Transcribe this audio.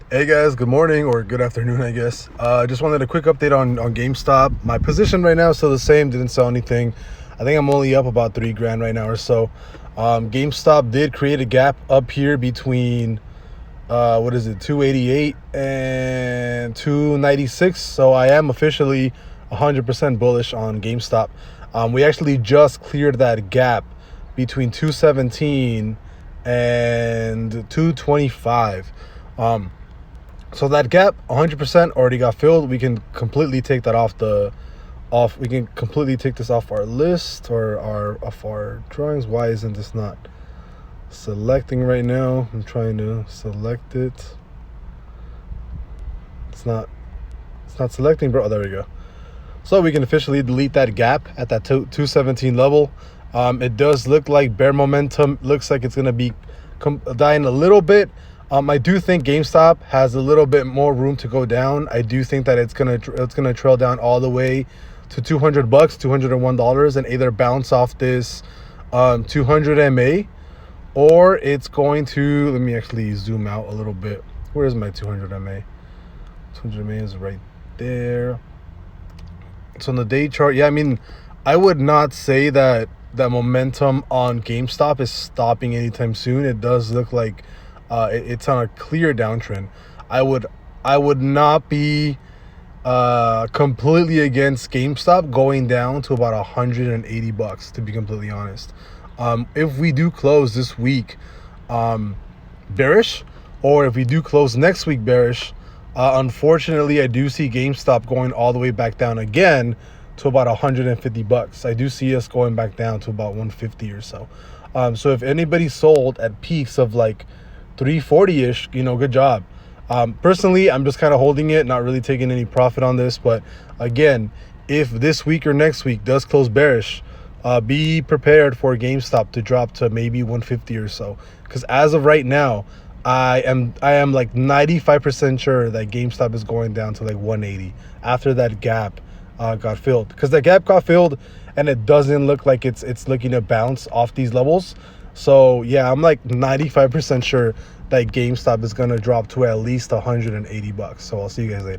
Hey guys, good morning or good afternoon, I guess. Just wanted a quick update on GameStop. My position right now is still the same, didn't sell anything. I think I'm only up about 3 grand right now or so. GameStop did create a gap up here between, what is it, 288 and 296. So I am officially 100% bullish on GameStop. We actually just cleared that gap between 217 and 225. So that gap 100% already got filled. We can completely take that we can completely take this off our list or off our drawings. Why isn't this not selecting right now? I'm trying to select it. It's not selecting, bro. Oh, there we go. So we can officially delete that gap at that 217 level. It does look like bear momentum. Looks like it's going to be dying a little bit. I do think GameStop has a little bit more room to go down. I do think that it's gonna trail down all the way to $200, $201, and either bounce off this 200 MA, or it's going to. Let me actually zoom out a little bit. Where's my 200 MA? 200 MA is right there. So on the day chart, yeah, I mean, I would not say that momentum on GameStop is stopping anytime soon. It does look like it's on a clear downtrend. I would not be completely against GameStop going down to about $180, to be completely honest. If we do close this week bearish, or if we do close next week bearish, unfortunately I do see GameStop going all the way back down again to about $150. I do see us going back down to about 150 or so. So if anybody sold at peaks of like 340-ish, good job. Personally, I'm just kind of holding it, not really taking any profit on this. But again, if this week or next week does close bearish, be prepared for GameStop to drop to maybe 150 or so. Because as of right now, I am like 95% sure that GameStop is going down to like 180 after that gap got filled. Because that gap got filled, and it doesn't look like it's looking to bounce off these levels. So yeah, I'm like 95% sure that GameStop is gonna drop to at least $180. So I'll see you guys later.